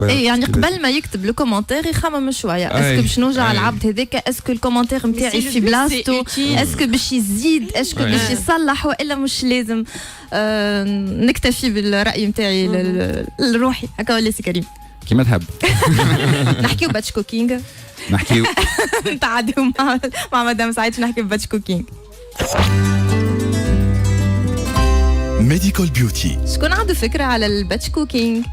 اي يعني قبل ما يكتب لو كومونتير يخمم شويه اسكو باش نوجع العبد هذاك اسكو الكومونتير نتاعي في بلاصتو اسكو باش يزيد اسكو باش يصلح والا مش لازم نكتفي بالراي نتاعي الروحي هكا ولا سي كريم كيما تحب. نحكيو باتش كوكينغ نحكيو نتعداو مع مدام سعيد نحكيو باتش كوكينغ. ميديكال بيوتي شكون عنده فكره على الباتش كوكينغ؟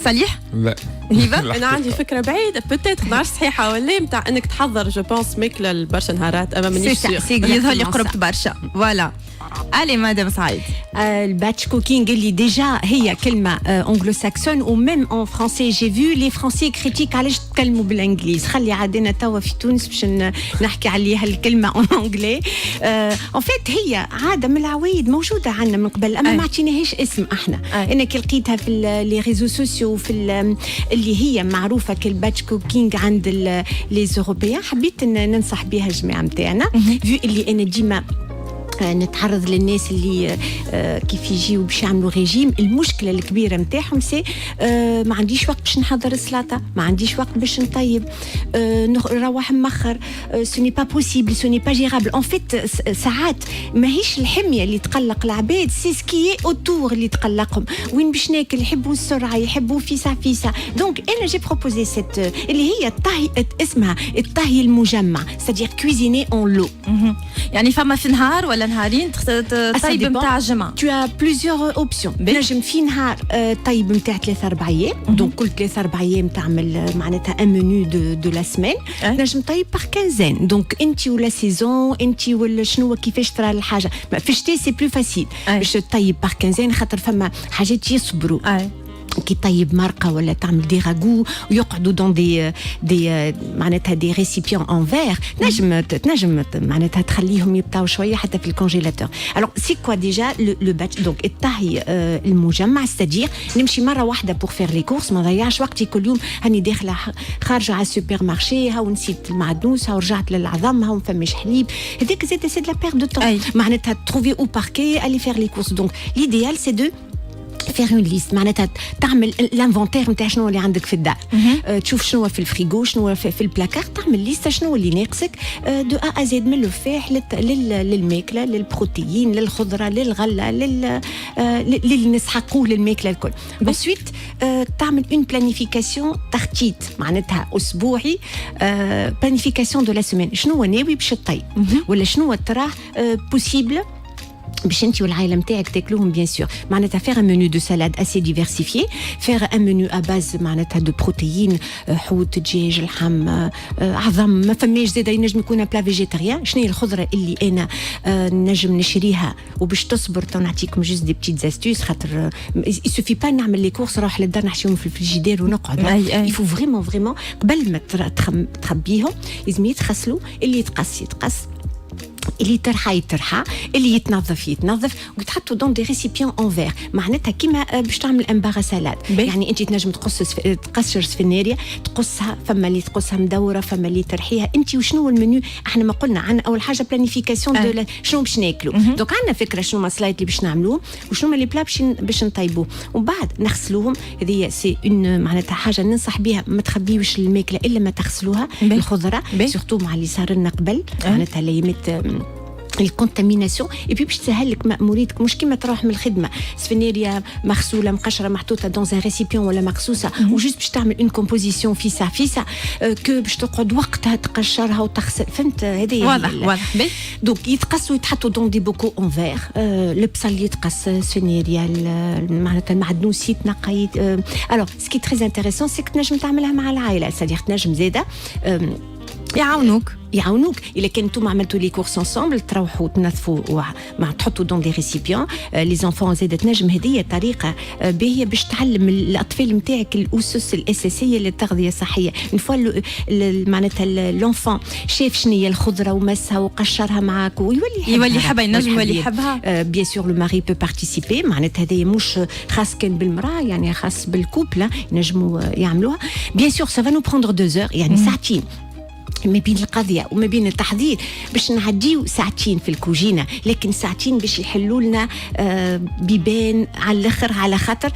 صليح؟ لا هبه انا عندي فكره بعيده بوتيت ما عرفت صحيحه ولا نتاع انك تحضر جو بونس ماكله لبرشا نهارات اما مانيش سيغ يظهر لي قربت برشا فوالا. Allez, Madame Saïd. Le batch cooking, il est déjà, il y a كلمة anglo-saxonne ou même en français. J'ai vu les Français critiquent علاش تكلموا بالانجليز. خلي عادنا توا في تونس باش نحكي عليها الكلمة en anglais. En fait هي عادة من العوايد موجودة عندنا من قبل أما ما عطيناهاش اسم احنا. أنا كي لقيتها في لي ريزو سوسيو في اللي هي معروفة كالباتش كوكينج عند لي زوروبيان حبيت ننصح بها الجماعة متاعنا. vu اللي أنا ديما نتعرض للناس اللي كيف يجيو باش يعملوا ريجيم. المشكله الكبيره نتاعهم سي ما عنديش وقت باش نحضر السلطه ما عنديش وقت باش نطيب نروح مخر سوني با بوسيبل سوني با جيرابل ان فيت ساعات ماهيش الحميه اللي تقلق العباد سي سكي اوتور اللي تقلقهم وين باش ناكل يحبوا السرعه يحبوا فيسا فيسا دونك انا جي بروبوزي سيت اللي هي الطهي اسمها الطهي المجمع سادير كويزيني اون لو يعني فما في نهار ولا نهارين طيب نتاع الجمعة. Tu as plusieurs options. نجم في نهار طيب نتاع 3-4 أيام. دونك كل 3-4 أيام تعمل معناتها un menu de la semaine. نجم طيب par quinzaine. دونك أنت ولا سيزون أنت ولا شنو كيفاش ترى الحاجة. في الشتاء سي بلو فاسيل. باش تطيب par quinzaine خاطر فما حاجات يصبروا. كي طيب مرقه ولا تعمل دي راغو ويقعدوا دون دي معناتها دي ريسيبيون ان فير تنجم معناتها تخليهم يبطاو شويه حتى في الكونجيلاتور. الوغ سي كوا ديجا لو باتش دونك الطهي المجمع ستادير نمشي مره واحده بور فير لي كورس ما نضيعش وقتي كل يوم هاني داخله خارجه على السوبر مارشي هاو نسيت المعدنوس هاو رجعت للعظم هاو ما فماش حليب هذاك زاد سي دو لا بير دو طون معناتها تروفي او باركي الي فير لي كورس دونك ليديال سي دو faire une liste معناتها تعمل الانفونتير نتاع شنو اللي عندك في الدار تشوف شنو في الفريغو شنو في البلاكار تعمل ليست شنو اللي ناقصك دو ا زد من الفاح للماكله للبروتيين للخضره للغله للي نسحقوه للماكله الكل ensuite تعمل اون بلانيفيكاسيون تخطيط معناتها اسبوعي بلانيفيكاسيون دو لا سيمين شنو ناوي باش تطيب ولا شنو تراه بوسيبل باش انت والعائله نتاعك تاكلوهم بيان سور معناتها فيغ ان منيو دو سالاد اسي ديفيرسيفيي فيغ ان منيو ا باز معناتها دو بروتيين حوت دجاج لحم عظم ما فماش زاده ينجم يكون بلا فيجيتيريان شنو هي الخضره اللي انا نجم نشريها وباش تصبر نعطيكم جوست دي بتيت زاستوس خاطر يسوفي با نعمل لي كورس نروح للدار نحشيهم في الفريجيدير ونقعد يفو فريمون قبل ما تخبيهم لازم يتغسلوا اللي يتقص اللي ترحى اللي يتنظف وتحطوا دون دي ريسيبيون ان فير معناتها كيما باش تعمل امبارا سالاد يعني انت تنجم تقصر سفناريا تقصها فما اللي تقصها مدوره فما اللي ترحيها انت وشنو المنيو احنا ما قلنا عن اول حاجه بلانيفيكاسيون شنو باش ناكلوا دونك عندنا فكره شنو السلايد اللي باش نعملوه وشنو لي بلا باش نطيبوه ومن بعد نغسلوهم هذه سي اون معناتها حاجه ننصح بها ما تخبيوش الماكله الا ما تغسلوها الخضره سورتو مع اللي صار لنا قبل معناتها ليميت الكونتاميناسيون اي بي باش تسهل لك مأموريتك مش كيما تروح من الخدمه سفناريا مغسوله مقشره محطوطه دون ان ريسيبيون ولا مقصوصه وجوست باش تعمل اون كومبوزيسيون فيسا كو باش تقعد وقتها تقشرها وتغسل فهمت هذه واضح دونك يتقصوا يتحطوا دون دي بوكو اون فير البصل يتقص سفناريا معناتها المعدنوس يتنقى الوغ سكي تري انتريسون سي تنجم تعملها مع العائله سادير تنجم زاده يعاونوك الا كان نتوما عملتوا لي كورس انصامبل تروحوا تنظفوا مع تحطوا دون دي ريسيبيون لي زونفون زاد تنجم هديه طريقه باهيه باش تعلم الاطفال نتاعك الاسس الاساسيه للتغذيه الصحيه من فوا معناتها لونفون شاف شنو هي الخضره ومسها وقشرها معاك يولي يحبها ينجم يولي يحبها بيان سور لو ماري بو بارتيسيبي معناتها هذه مش خاص كان بالمراه يعني خاص بالكوبل ينجموا يعملوها بيان سور سا فا نو بروندر 2 heures يعني ساعتين ما بين القضية وما بين التحضير باش نعديو ساعتين في الكوجينة، لكن ساعتين باش يحلوا لنا بيبان على الاخر، على خاطر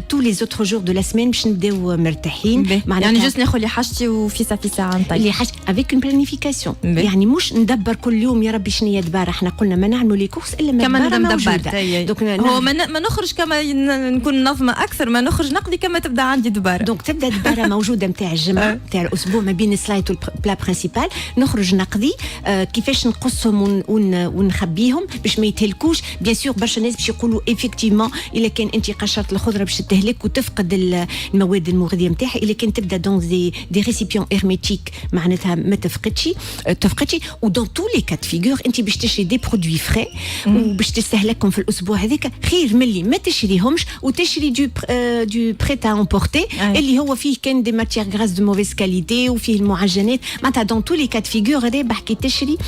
تو لي زوتر جور دو لا سيمين باش نبداو مرتاحين. يعني جوست ناخذ لي حاجتي وفيسا نطيب اللي حاجتي افيك اون بلانيفيكاسيون، يعني مش ندبر كل يوم يا ربي شنو دبار. احنا قلنا ما نعملوا لي كورس الا ما كما ندبر. دونك هو ما نخرج كما نكون منظمه اكثر، ما نخرج نقضي كما تبدا عندي دبار. دونك تبدا دباره موجوده نتاع الجمعه نتاع الاسبوع ما بين السلايد والبلا برينسيبال، نخرج نقضي كيفاش نقصهم ونخبيهم باش ما يتهلكوش. بيان سور برشا ناس باش يقولوا افيكتيفمون الا كان انت قشرت الخضره باش تهلك وتفقد المواد المغذيه نتاعها، الا كان تبدا دون دي ريسيبيون هيرميتيك معناتها ما تفقدش. ودون تو لي كات فيغور انت باش تشري دي برودوي فري وباش تستهلكهم في الاسبوع هذاك، خير ملي ما تشريهمش وتشري دو بريت ا امبورتي اللي هو فيه كان دي ماتيير غراس دو موفيز كاليتي وفيه المعجنات. معناتها دون تو لي كات فيغور رابح كي تشري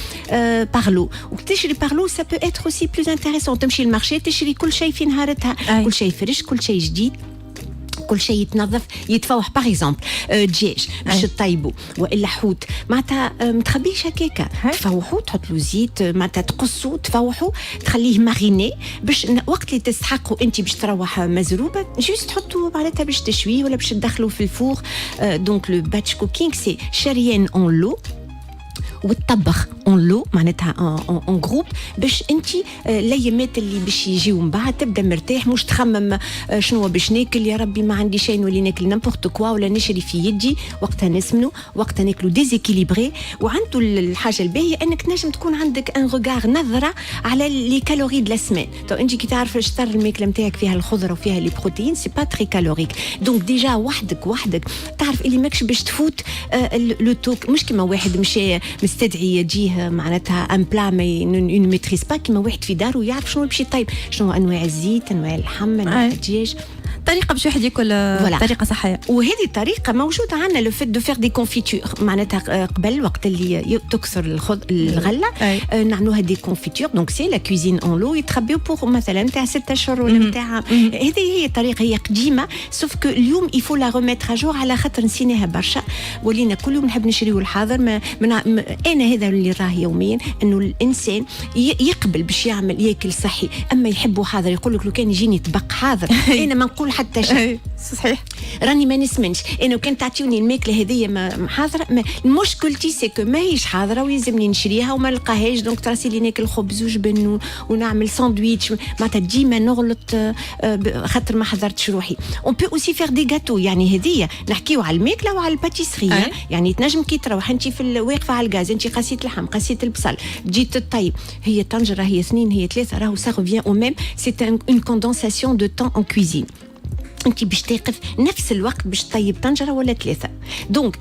بارلو. وتشري بارلو سا بو اتر اوسي بلوز انتريسون، تمشي المارشي تشري كل شيء في نهارتها، كل شيء فريش، كل شيء جديد، كل شيء يتنظف يتفوح. باغ اكزومبل دجاج باش تطيبوا والا حوت معناتها متخبيش هكاكا، تفوحوا تحط له زيت معناتها تقصوا تفوحوا تخليه ماريني باش وقت اللي تستحقوا انت باش تروح مزروبه جوست تحطوا معناتها باش تشويه ولا باش تدخلوا في الفور. دونك لو باتش كوكينغ سي شاريين اون لو والطبخ اون لو معناتها اون جروب باش انت الايامات اللي باش يجيو من بعد تبدا مرتاح، مش تخمم شنو باش ناكل، يا ربي ما عندي شيء نولي ناكل نيمبورت كوا ولا نشري في يدي. وقتها نسمنوا، وقتها ناكلوا ديزيكيليبري. وعنده الحاجه الباهيه انك تنجم تكون عندك ان ريغار نظره على لي كالوري دو لا سيمين. تو انت كي تعرف الشطر الماكله نتاعك فيها الخضره وفيها لي بروتين سي با تري كالوريك، دونك ديجا وحدك تعرف اللي ماكش باش تفوت لو توك. مش كيما واحد مشى مستدعي يجيه معناتها ان بلا اون ميتريس با، كيما واحد في داره يعرف شنو باش يطيب، شنو انواع الزيت، انواع اللحم، انواع الدجاج. طريقه باش واحد ياكل طريقه صحيه. وهذه الطريقه موجوده عندنا لو فيت دو فير دي كونفيتور معناتها قبل وقت اللي تكسر الغله نعملوها دي كونفيتور. دونك سي لا كوزين اون لو يتخبيو بوغ مثلا نتاع 6 اشهر ولا نتاع. هذه هي الطريقه، هي قديمه سوف كو اليوم يفو لا ريميتر اجور على خاطر نسيناها برشا، ولينا كل يوم نحب نشريو الحاضر. انا هذا اللي راه يوميا انه الانسان يقبل باش ياكل صحي، اما يحبوا حاضر. يقول لك لو كان يجيني طبق حاضر انا ما نقول حتى شيء. صحيح، راني ما نسمنش انا كان تعطيوني الماكله هذيا ما حاضره. مشكلتي سي كو ماهيش حاضره ويلزمني نشريها وما نلقاهاش. دونك تراسي لي ناكل خبز وجبن ونعمل ساندويتش معناتها ديما نغلط خاطر ما حضرتش روحي. اون بو اوسي فير دي غاتو، يعني هذيا نحكيو على الماكله وعلى الباتيسري. يعني تنجم كي تروح انت في واقفه على الغاز، انت قاسيه اللحم قاسيه البصل جيت تطيب، هي طنجره هي 2 هي 3 راهو سا ريفيان او ميم. سي اون كوندونساسيون دو طون ان كويزين. انت باش تقف نفس الوقت باش تطيب طنجره ولا 3. دونك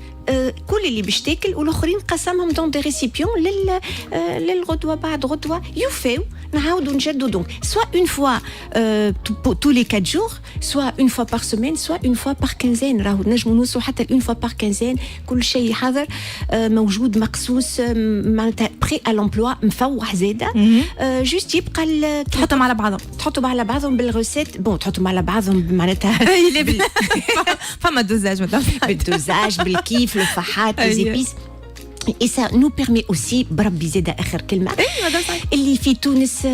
كل اللي باش تاكل والاخرين قسمهم دون دي ريسيبيون للغدوه بعد غدوه يوفيو نعاودوا نجدوا. دونك سوا اون فوا tous les 4 jours، سوا اون فوا بار سيمين، سوا اون فوا بار كنزين. راهو نجموا نوصلوا حتى اون فوا بار كنزين. كل شيء حاضر موجود مقصوص معناتها بري ا لومبلوا مفوح زاده. جوست يبقى تحطهم على بعضهم، تحطوا على بعضهم بالروسيت. بون تحطوا على بعضهم معناتها فما دوزاج بالدوزاج بالكيف الفحات les épices. Et ça nous permet aussi بربي زاده اخر كلمه اللي في تونس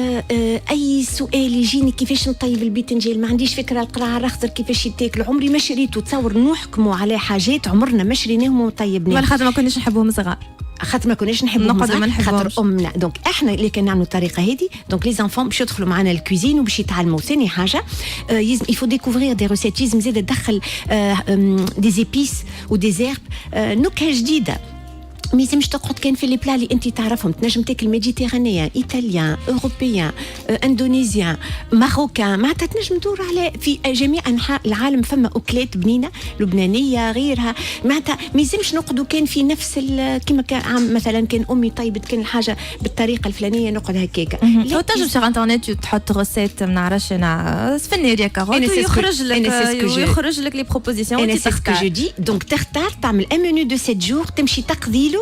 اي سؤال يجيني كيفاش نطيب البيتنجيل ما عنديش فكره. القراع الرخضر كيفاش يتاكل عمري ما شريته. تصور نحكموا على حاجات عمرنا ما شريناهم وطيبناهم خاطر ما كناش نحبوهم صغار، خاطر ما كناش نحبوهم خاطر امنا. دونك احنا اللي كان نعملوا الطريقه هذه. دونك لي زانفون باش يدخلوا معنا الكوزين وباش يتعلموا. ثاني حاجه يلزم يفو ديكوفرير دي روسيت. يلزم زاد تدخل دي زيبيس ودي زيرب نكهه جديده. ما يلزمش تقعد كان في لي بلا اللي انت تعرفهم. تنجم تاكل ميديتيرانيان، ايطاليان، اوروبيان، اندونيزيان، ماروكان. معناتها تنجم تدور على في جميع انحاء العالم فما اكلات بنينه لبنانيه غيرها. معناتها ما يلزمش نقعدوا كان في نفس كيما كان مثلا كان امي طيبت كان الحاجه بالطريقه الفلانيه نقعد هكاكا. لو تنجم sur انترنت تحط روسيت ما نعرفش انا فنيريا كاروت ويخرج لك لي بروبوزيسيون وانت تختار. جو دي دونك تختار تعمل ان منيو دو 7 جور تمشي تقضي له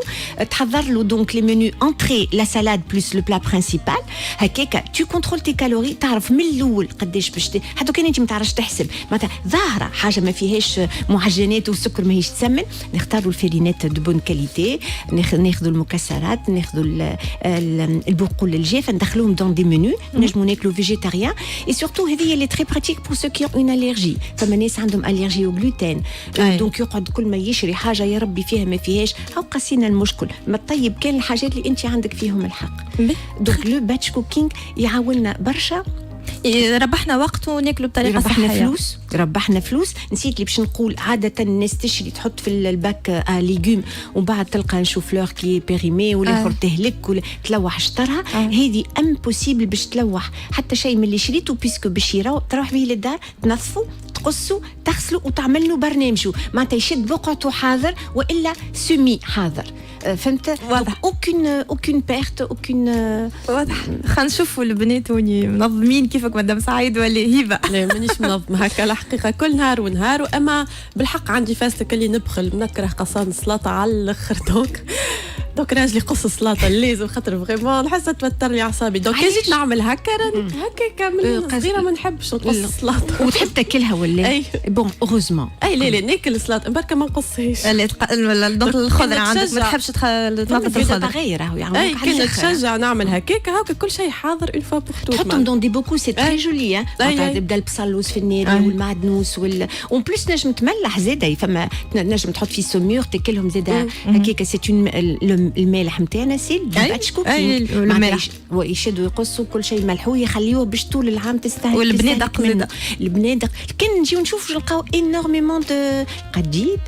تحضر له دونك لي منيو انتري لا سالاد بلس لو بلا برينسيبال هكاك tu contrôles tes calories تعرف من الاول قداش باش حتى كان انت ما تعرفش تحسب معناتها ظاهره حاجه ما فيهاش معجنات والسكر ماهيش تسمن نختاروا الفرينات دو بون كاليتي ناخذوا المكسرات ناخذوا البقول الجاف ندخلوهم دون دي منيو نجموا ناكلوا فيجيتاريان اي سورتو هذه اللي تري براتيك بور سو كي اون اليرجي فما ناس عندهم اليرجي او جلوتين دونك يقعد كل ما يشري حاجه يا ربي فيها ما فيهاش هاو قاسينا المشكل ما طيب كان الحاجات اللي انت عندك فيهم الحق دونك لو باتش كوكينغ يعاوننا برشا ربحنا وقت وناكلوا بطريقه صحيه ربحنا فلوس نسيت اللي باش نقول عاده الناس تشري تحط في الباك ليغوم ومن بعد تلقى نشوف فلور كي بيريمي ولا اخر تهلك ولا تلوح شطرها هذه امبوسيبل باش تلوح حتى شيء من اللي شريته بيسكو باش تروح به للدار تنظفوا تقصوا تغسلوا وتعمل له برنامجه معناتها يشد بقعته حاضر والا سمي حاضر فهمت واضح اوكين بيرت اوكين واضح خلينا نشوفوا البنات وني منظمين كيفك مدام سعيد ولا هبه لا مانيش منظمه هكا الحقيقه كل نهار ونهار اما بالحق عندي فاستك اللي نبخل نكره قصان السلطه على الاخر دونك راجلي قص السلطه اللازم خاطر فريمون نحس توترني اعصابي دونك كي جيت نعمل هكا هكا كامل صغيره ما نحبش نقص السلطه وتحب تاكلها ولا بون اوغوزمون لا ناكل السلطه بركه ما نقصهاش دونك الخضره عندك ما تحبش تنظف الخضره تغير يعني كنا نتشجع نعمل هكاك كل شيء حاضر اون فوا بور تو تحطهم دون دي بوكو سي تري جولي تبدا البصلوس في الناري والمعدنوس اون بليس نجم تملح زاده فما نجم تحط في سمور تاكلهم زاده هكاك سي المالح نتاعنا سي الباتش كوكينغ يشدوا يقصوا كل شيء ملحوه يخليوه باش طول العام تستهلك والبنادق زاده البنادق كان نجيو نشوفوا نلقاو انورميمون دو قديد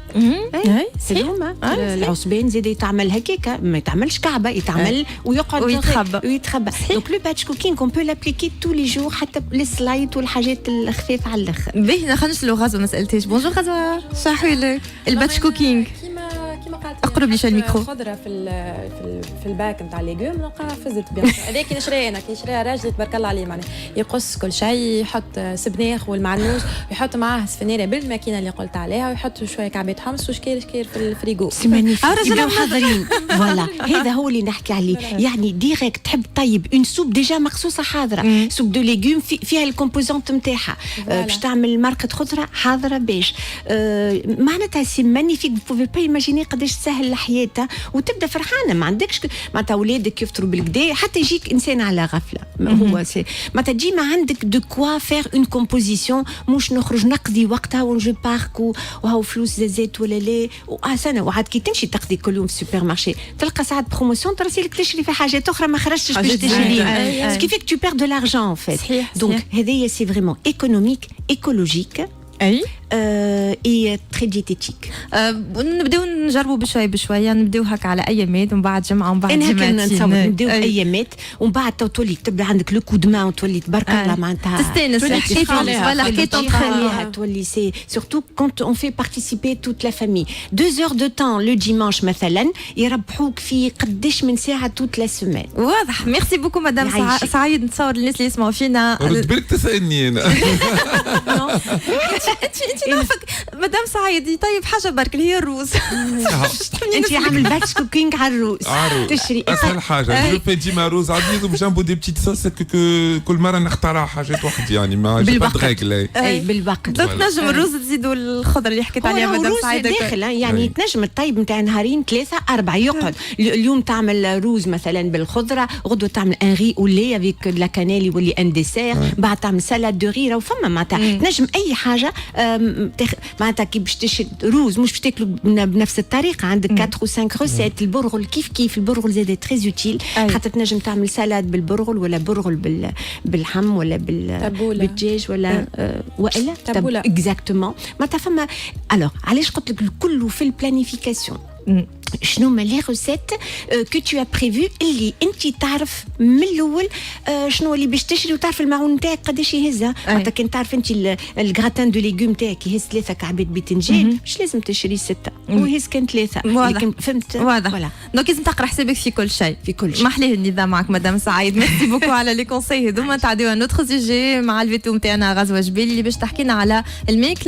سلومه العصبان زاد يتعمل هكاك ما يتعملش كعبه يتعمل ويقعد ويتخبى دونك لو باتش كوكينغ اون بو لابليكي تو لي جور حتى السلايد والحاجات الخفيفه على الاخر باهي خلينا نسالوا غزوه ما سالتيش بونجور غزوه صحوي الباتش كوكينغ كيما قالت اقرب لي شويه الميكرو الخضره في الباك نتاع الليجوم نلقاها فزت بيان هذاك نشريها انا كي نشريها راجل تبارك الله عليه معناها يقص كل شيء يحط سبناخ والمعنوس يحط معاه سفنيره بالماكينه اللي قلت عليها ويحط شويه كعبات حمص وشكير في الفريغو يبقاو حاضرين فوالا هذا هو اللي نحكي عليه يعني ديريكت تحب طيب اون سوب ديجا مقصوصه حاضره سوب دو ليجوم فيها الكومبوزونت نتاعها باش تعمل مرقه خضره حاضره باش معناتها سي مانيفيك بوفي با ايماجيني قداش تسهل الحياه وتبدا فرحانه ما عندكش معناتها اولادك يفطروا بالكدا حتى يجيك انسان على غفله هو سي معناتها ديما عندك دو كوا فير اون كومبوزيسيون مش نخرج نقضي وقتها ونجو بارك وهو فلوس زازات ولا لا سنه وعاد كي تمشي تقضي كل يوم في السوبر مارشي تلقى ساعات بروموسيون ترسلك تشري في حاجات اخرى ما خرجتش باش تشري سكي فيك تو بير دو لارجون ان فيت دونك هذايا سي فريمون ايكونوميك ايكولوجيك اي تري ديتيتيك نبداو نجربوا بشويه نبداو هكا على ايامات ومن بعد جمعه ومن بعد جمعتين نبداو ايامات ومن بعد تولي تبدا عندك لو كو دو تولي تبارك الله معناتها تستانس ولا حكيت تخليها تولي سي سورتو كونت اون في بارتيسيبي توت لا فامي 2 heures دو طون لو ديمانش مثلا يربحوك في قداش من ساعه توت لا سيمين واضح ميرسي بوكو مدام سعيد نتصور الناس اللي يسمعوا فينا رد بالك تسالني انا انت نعرفك مدام سعيد طيب حاجه برك اللي هي الروز انت عامل باتش كوكينغ على الروز تشري اسهل حاجه جو في ديما روز عزيز وبجنبو دي بتيت صوص كل مره نختارها حاجات وحدي يعني ما جي با دريغل اي بالوقت دونك تنجم الروز تزيدوا الخضره اللي حكيت عليها مدام سعيد داخل يعني تنجم الطيب نتاع نهارين 3 4 يقعد اليوم تعمل روز مثلا بالخضره غدوه تعمل ان ري اولي افيك لا كانيل يولي ان ديسير بعد تعمل سالاد دو ريره وفما معناتها نجم اي حاجه معناتها كي باش تشري روز مش باش تاكلوا بنفس الطريقه عندك 4 و 5 روسيت البرغل كيف البرغل زاد تري اوتيل حتى تنجم تعمل سالاد بالبرغل ولا برغل بالحم ولا بالدجاج ولا والا تبوله اكزاكتومون معناتها فما الوغ علاش قلت لك الكل في البلانيفيكاسيون شنو ما لي روسيت كو تو ا بريفو اللي انت تعرف من الاول شنو اللي باش تشري وتعرف المعون نتاعك قداش يهزها معناتها كان تعرف انت الغراتان دو ليغوم تاعك يهز 3 كعبات باذنجان مش لازم تشري 6 ويهز كان 3 لكن فهمت واضح دونك لازم تقرا حسابك في كل شيء ما احلاه النظام معك مدام سعيد ميرسي بوكو على لي كونساي هذوما تعديو نوتر سوجي مع الفيتو نتاعنا غزوه جبيل اللي باش تحكينا على الميك